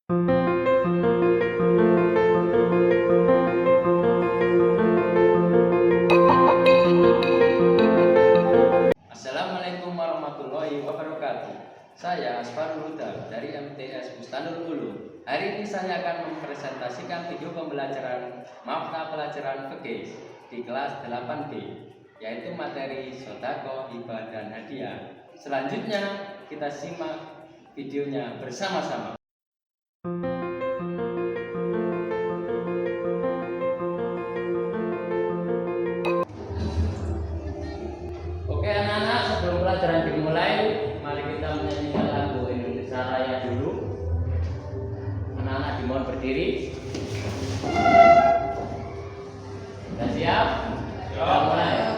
Assalamualaikum warahmatullahi wabarakatuh. Saya Asfarul Huda dari MTS Bustanul Ulum. Hari ini saya akan mempresentasikan video pembelajaran mata pelajaran fikih di kelas 8B, yaitu materi sodaqah, hibah, dan hadiah. Selanjutnya kita simak videonya bersama-sama. Oke anak-anak, sebelum pelajaran dimulai, mari kita menyanyikan lagu Indonesia Raya dulu. Anak-anak dimohon berdiri. Sudah siap? Kita mulai.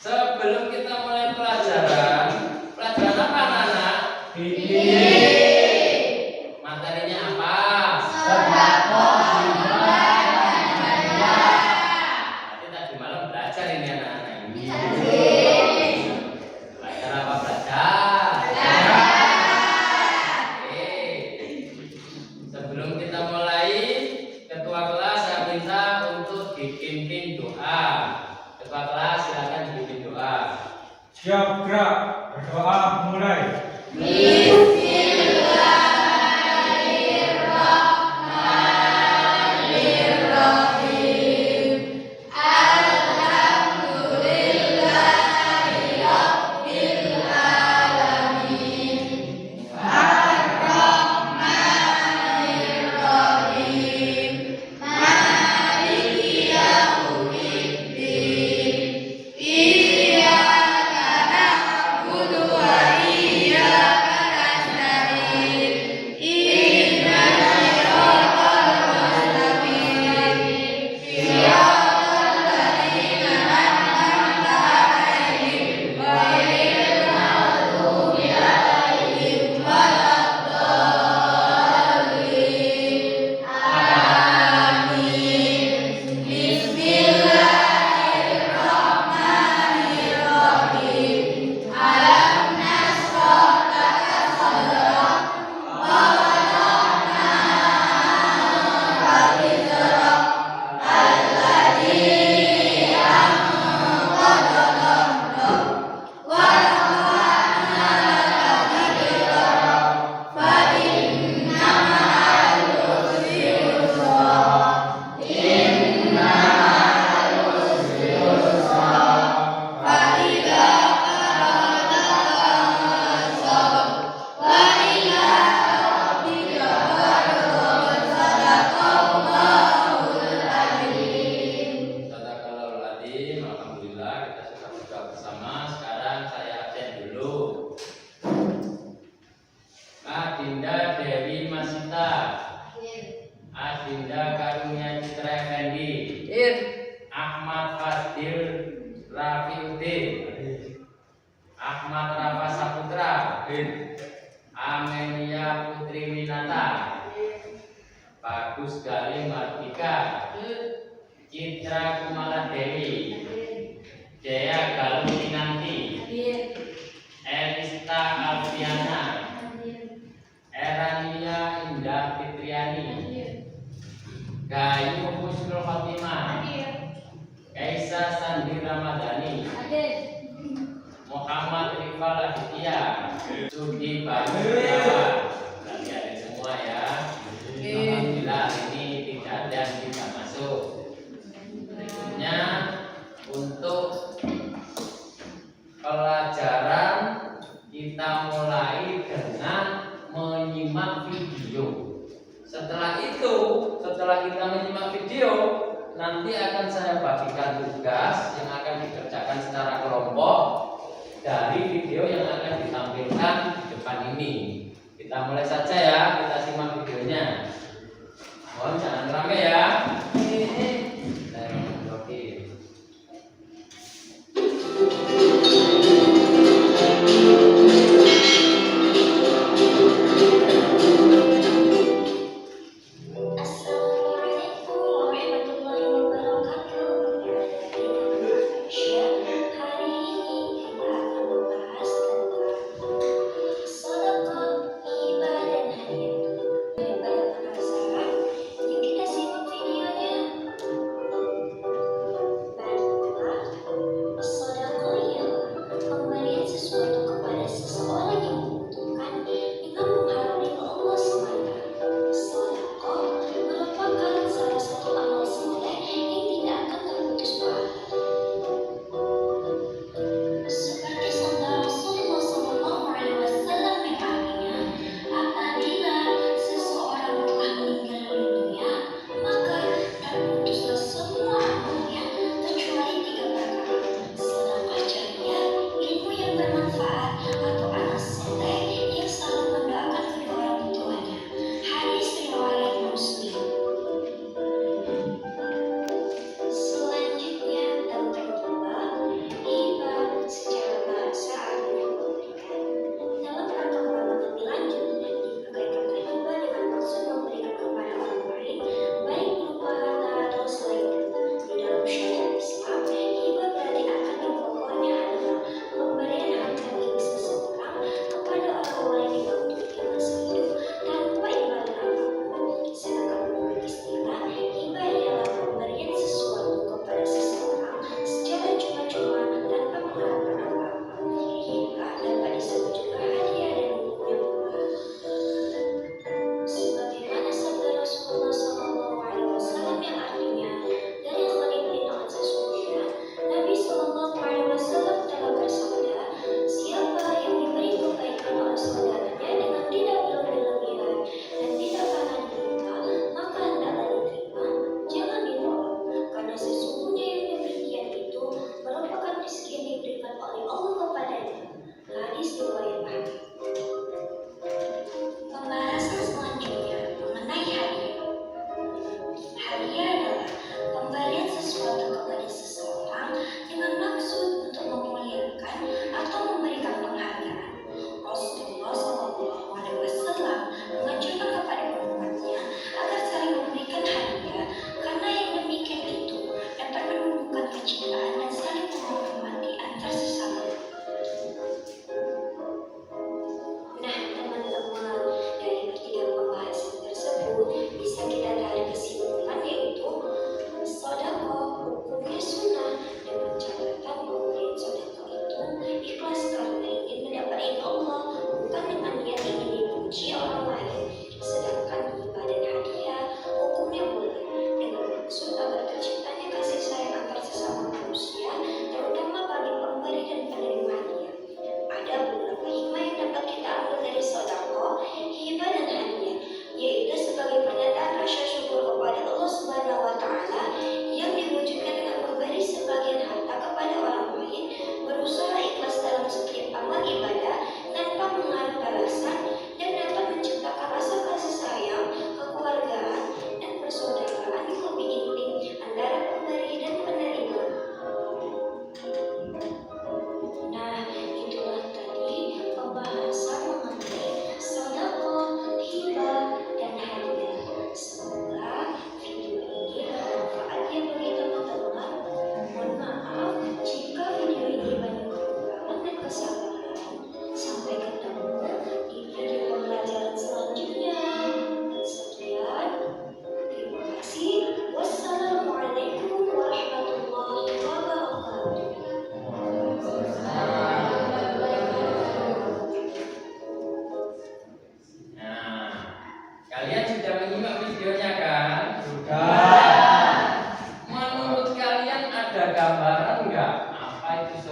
Sebelum kita mulai pelajaran apa anak-anak? Materinya apa? Sodaqah, hibah, dan hadiah. Nanti tadi malam belajar ini anak-anak. Belajar apa belajar? Oke. Sebelum kita mulai, ketua kelas saya minta untuk dipimpin doa. Ketua kelas silakan dipimpin doa. Siap gerak, berdoa mulai. Iyyaka na'budu wa iyyaka nasta'in. Udin, Ahmad Rafa Saputra, Amelia Putri Winata, Bagus Gali Mardika, Citra Kumala Dewi, Dea Galuh Kinanti, Elista Alfiana, Erania Indah Fitriani, Gayu Husnul Fatimah, Kaisa Sandi Ramadhani, Muhammad Rifal Aditya, Sudi Bayu Setiawan. Berarti ada semua ya. Alhamdulillah ini tidak ada yang tidak masuk. Berikutnya untuk pelajaran kita mulai dengan menyimak video. Setelah itu, setelah kita menyimak video, nanti akan saya bagikan tugas yang akan dikerjakan secara kelompok dari video yang akan ditampilkan di depan ini. Kita mulai saja ya, kita simak videonya. Mohon jangan rame ya. Oke. Assalamualaikum warahmatullahi wabarakatuh. Hari ini kita akan membahas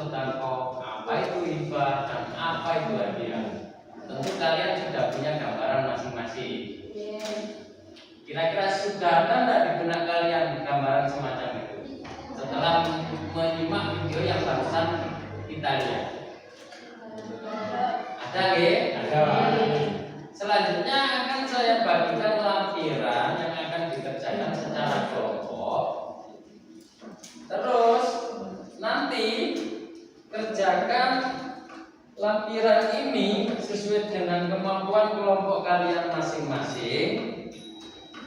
sodako, apa itu hibah, dan apa itu hadiah. Tentu kalian sudah punya gambaran masing-masing. Kira-kira sudah ada nggak di benak kalian gambaran semacam itu? Setelah menyimak video yang barusan kita lihat. Ada nggih? Ada. Selanjutnya akan saya bagikan lampiran yang akan dikerjakan secara kelompok. Terus nanti kerjakan lampiran ini sesuai dengan kemampuan kelompok kalian masing-masing.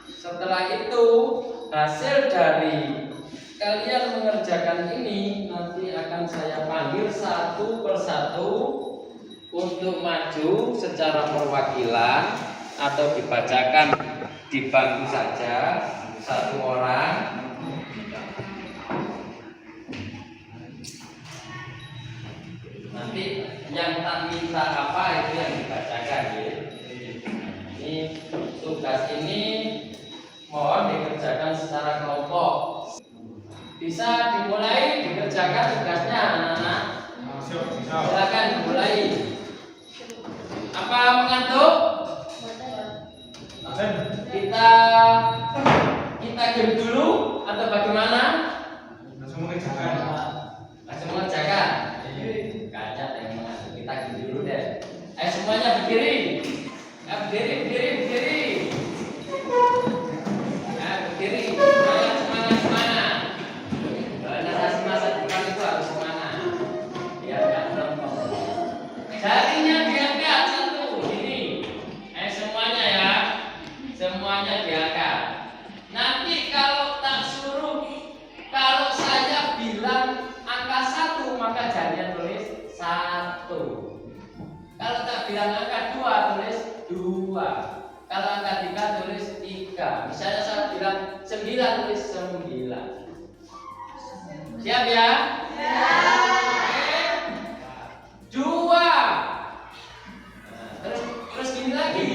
Setelah itu hasil dari kalian mengerjakan ini nanti akan saya panggil satu persatu untuk maju secara perwakilan atau dibacakan di bangku saja satu orang. Nanti yang tak minta apa itu yang dibacakan ya. Ini tugas ini mohon dikerjakan secara kelompok. Bisa dimulai dikerjakan tugasnya anak-anak. Silakan dimulai. Apa mengantuk? Kita game dulu atau bagaimana? Langsung mengerjakan. Langsung mengerjakan. Kayaknya ada yang mengantuk. Kita game dulu deh. Ayo semuanya berdiri. Berdiri. Berdiri. Semangat. Narasi masa depan itu harus semangat. Biar nggak melompong. Jarinya diangkat satu. Ini. Semuanya ya. Semuanya diangkat. Nanti kalau tak suruh, kalau saya bilang angka 1 maka jarinya tulis 1. Kalau tak bilang angka 2 tulis 2. Kalau angka 3 tulis 3. Misalnya saya bilang 9 tulis 9. Siap ya? Siap. 2. Terus gini lagi.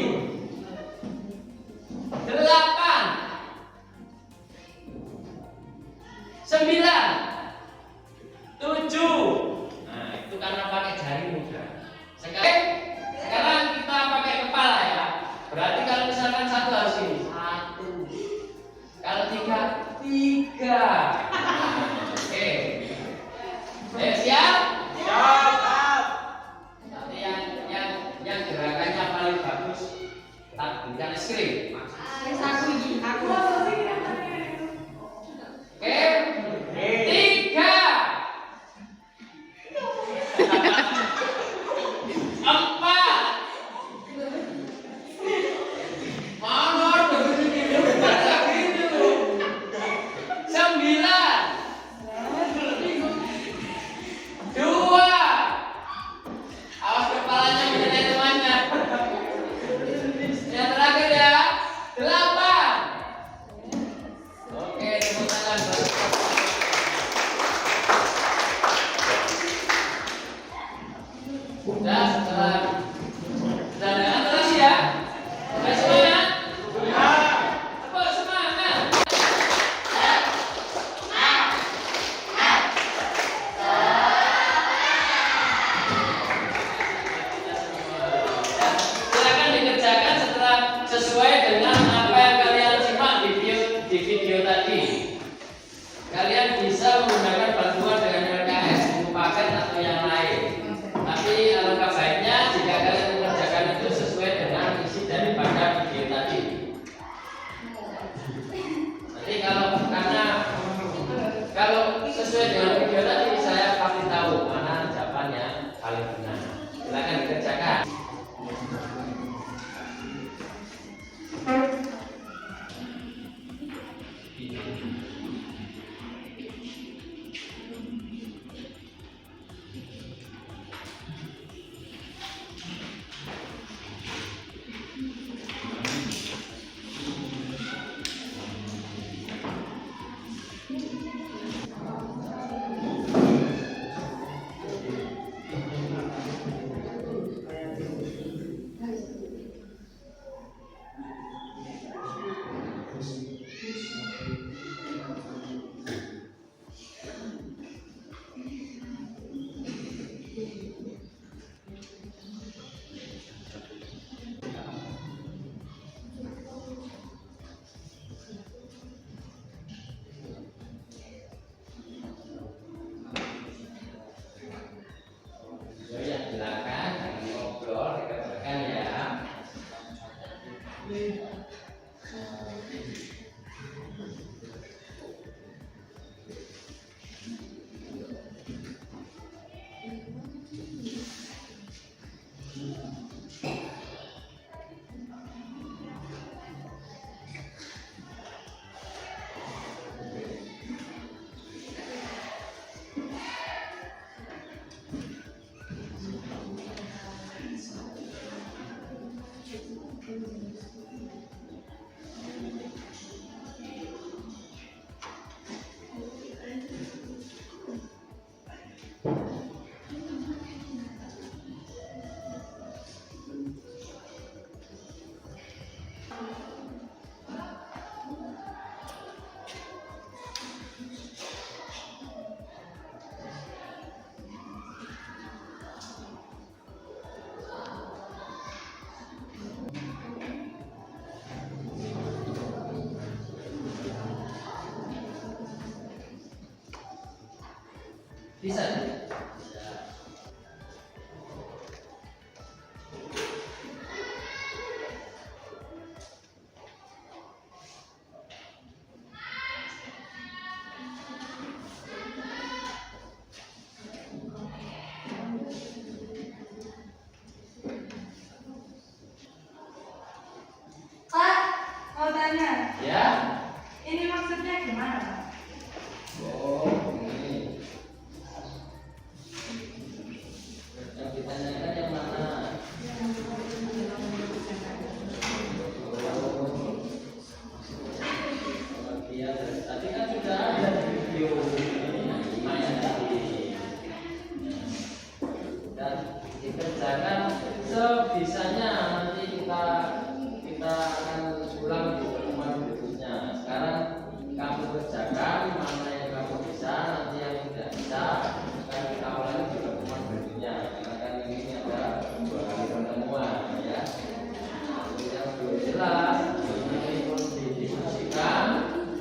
8, 9, 7. Nah, itu karena pakai jari mudah. Sekarang kita pakai kepala ya. Berarti kalau misalkan 1 harus ini 1. Kalau 3, 3. Oke. Siap? Siap. Nanti yang gerakannya paling bagus tak berikan es krim. Oke. 3. 4. Mana begini? 9. 2. Awas kepalanya menjadi temannya. Yang terakhir ya. 8. Oke, tepuk tangan. Sudah setelah dengan terus ya. Ayo semangat. Tepuk semangat. Silakan dikerjakan setelah sesuai dengan apa yang kalian simak di video tadi. Kalian bisa menggunakan bantuan dengan LKS, buku paket atau yang lain. Tapi alangkah baiknya jika Bisa. Pak, mau tanya, Ya. ini maksudnya gimana, Pak? Oh, ini. Yang ditanyakan yang mana? Kemudian tadi kan sudah ada di video ini lumayan tadi. Dan dikerjakan sebisanya, nanti kita akan ulang di pertemuan berikutnya. Sekarang kamu kerjakan mana yang kamu bisa, nanti yang tidak bisa akan kita ulangi di pertemuan berikutnya. Karena kan ini ada 2 kali pertemuan ya. Yang belum jelas ini pun didiskusikan,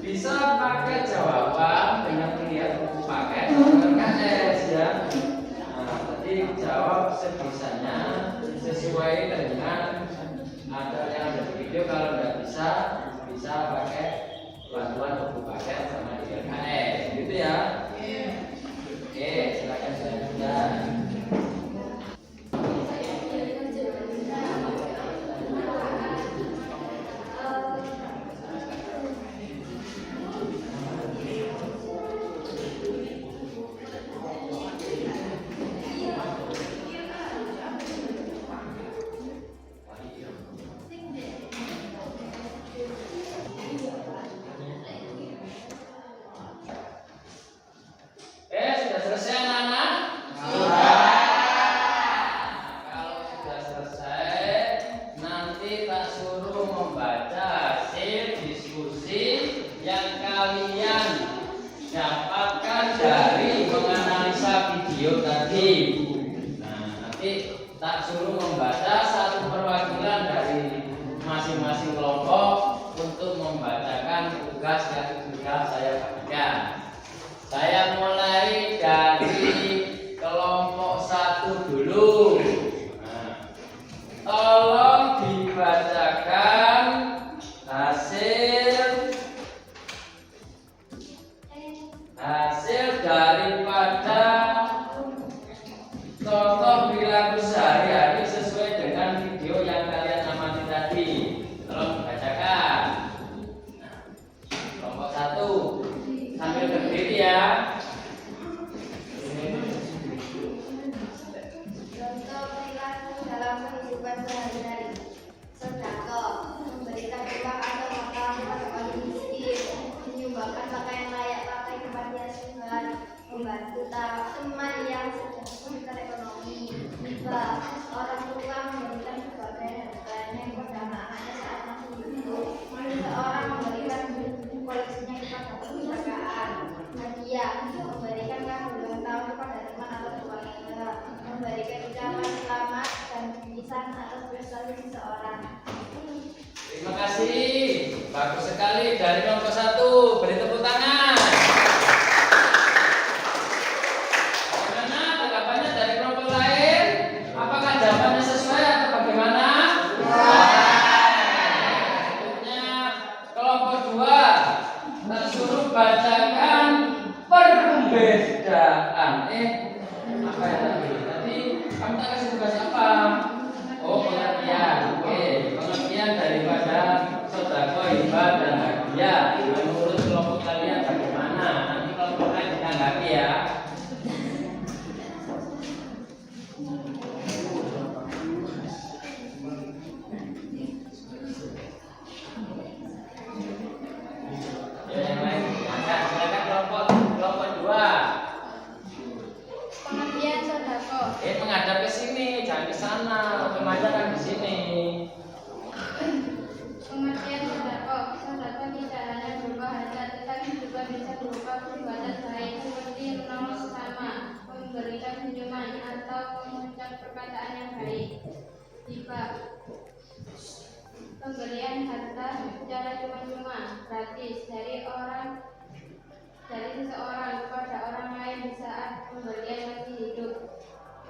bisa pakai jawaban dengan melihat buku paket RKS ya. Nah, jadi jawab sebisanya sesuai dengan ada yang ada di video. Kalau nggak bisa pakai bantuan buku paket sama di RKS gitu ya. Oke, silakan selanjutnya. Sudah selesai anak-anak? Kalau sudah selesai, nanti tak suruh membaca hasil diskusi yang kalian dapatkan dari menganalisa video tadi. Nah, nanti tak suruh membaca satu perwakilan dari masing-masing kelompok untuk membacakan tugas yang sudah saya bagikan. Saya mulai dari kelompok 1 dulu. Nah, tolong dibacakan hasil daripada contoh perilaku sehari-hari sesuai dengan video yang kalian amati tadi. Tolong dibacakan. Kelompok 1 sambil berdiri ya. Contoh perilaku dalam kehidupan sehari-hari. Sedekah, memberikan uang atau makanan kepada orang miskin, menyumbangkan pakaian layak pakai kepada asuhan, membantu teman yang sedang kesulitan ekonomi. Hibah, orang tua memberikan sebagian hartanya kepada anak-anaknya saat masih hidup. Seseorang memberikan koleksinya kepada perpustakaan. Hadiah, memberikan kado ulang tahun kepada teman atau keluarga, memberikan ucapan selamat dan bingkisan atas prestasi seseorang. Terima kasih. Bagus sekali dari kelompok 1. Beri tepuk tangan. Bagaimana tanggapannya dari kelompok lain? Apakah jawabannya sesuai atau bagaimana? Selanjutnya kelompok 2. Tak suruh bacakan perbedaan. Apa ya tadi? Tadi kamu tak kasih tugas apa? Oh, pengertian. Oke, pengertian daripada sedekah, hibah, dan hadiah. Menurut kelompok kalian bagaimana? Nanti kelompok lain ditanggapi ya. Ya, yang lain diangkat. Silakan kelompok 2. Pengertian sedekah. Menghadap ke sini, jangan ke sana. Remaja kan di sini. Pengertian sedekah. Sedekah tidak hanya berupa harta, tetapi juga bisa berupa perbuatan baik seperti menolong sesama, memberikan senyuman atau mengucap perkataan yang baik. Hibah, pemberian harta secara cuma-cuma, gratis dari seseorang kepada orang lain di saat pemberian masih hidup.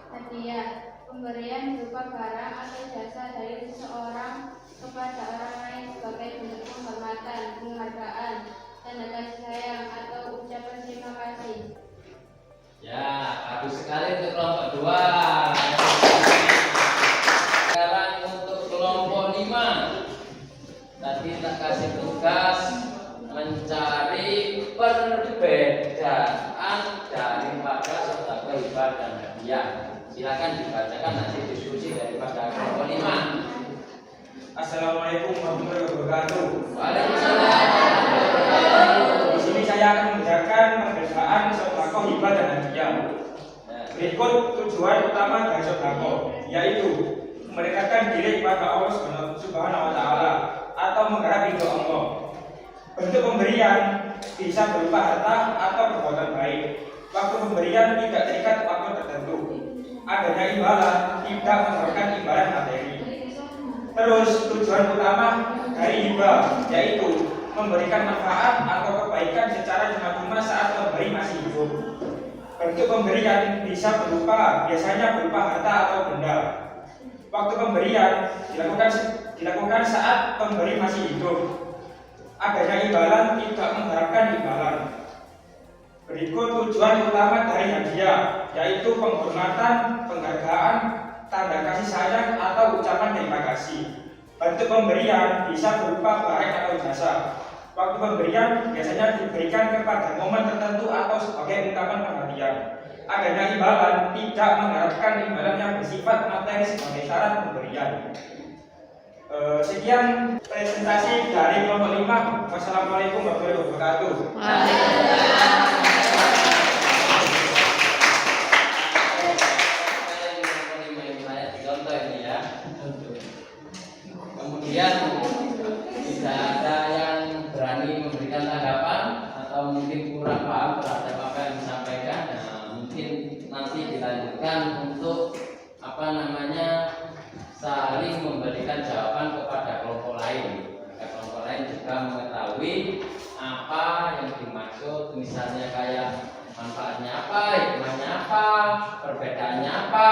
Hadiah, pemberian berupa barang atau jasa dari seseorang kepada orang lain sebagai bentuk penghormatan, penghargaan, tanda kasih sayang atau ucapan terima kasih. Ya, bagus sekali untuk kelompok 2. Sekarang untuk kelompok 5. Tadi tak kasih tugas mencari perbedaan daripada sedekah hibah dan hadiah. Silakan dibacakan nanti diskusi daripada kelompok 5. Assalamualaikum warahmatullahi wabarakatuh. Waalaikumsalam. Di sini saya akan membacakan perbedaan sedekah hibah dan hadiah. Berikut tujuan utama dari sedekah, yaitu mendekatkan diri kepada Allah Subhanahu wa taala atau mengharap ridho Allah. Bentuk pemberian bisa berupa harta atau perbuatan baik. Waktu pemberian tidak terikat waktu tertentu. Adanya imbalan tidak mengharapkan imbalan materi. Terus tujuan utama dari hibah yaitu memberikan manfaat atau kebaikan secara cuma-cuma saat pemberi masih hidup. Bentuk pemberian bisa biasanya berupa harta atau benda. Waktu pemberian dilakukan saat pemberi masih hidup. Adanya imbalan tidak mengharapkan imbalan. Berikut tujuan utama dari hadiah, yaitu penghormatan, penghargaan, tanda kasih sayang atau ucapan terima kasih. Bentuk pemberian bisa berupa barang atau jasa. Waktu pemberian biasanya diberikan kepada momen tertentu atau sebagai ungkapan perhatian. Adanya imbalan tidak mengharapkan imbalan yang bersifat materi sebagai syarat pemberian. Sekian presentasi dari kelompok 5. Wassalamualaikum warahmatullahi wabarakatuh. Kemudian tidak ada yang berani memberikan tanggapan atau mungkin kurang paham terhadap apa yang disampaikan. Nah, mungkin nanti dilanjutkan untuk saling memberikan jawaban kepada kelompok lain. Kelompok lain juga mengetahui apa yang dimaksud, misalnya kayak manfaatnya apa, hikmahnya apa, perbedaannya apa,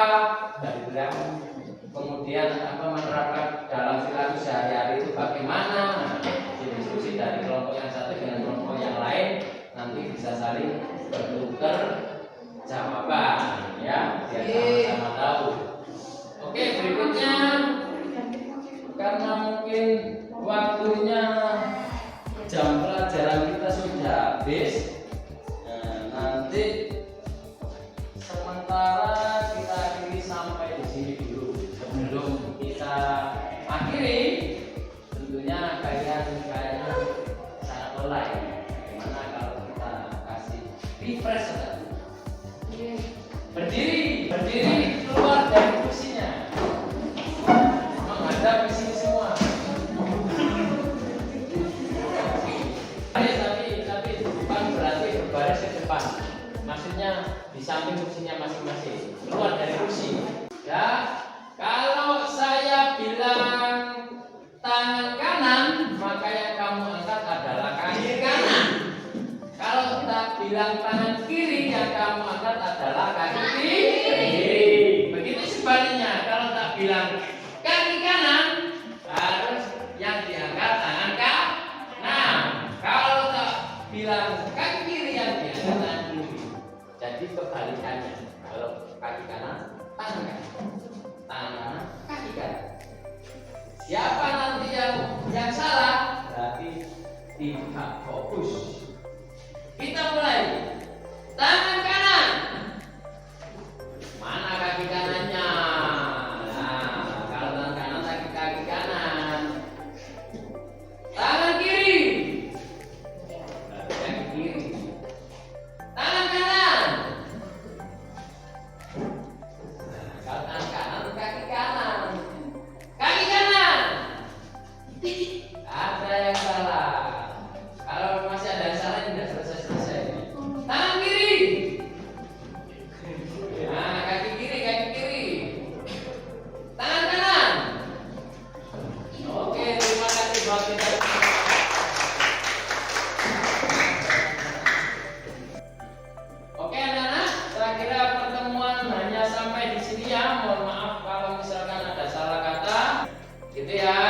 dari belakang. Kemudian menerapkan dalam perilaku sehari-hari itu bagaimana. Diskusi dari kelompok yang satu dengan kelompok yang lain nanti bisa saling bertukar jawaban, ya, biar sama-sama tahu. Oke, berikutnya karena mungkin waktunya jam pelajaran kita sudah habis, nanti sementara kita akhiri sampai di sini dulu. Sebelum kita akhiri, tentunya kalian kayaknya sangat lelah. Gimana kalau kita kasih refresh saja? di sini ya. Mohon maaf kalau misalkan ada salah kata, gitu ya.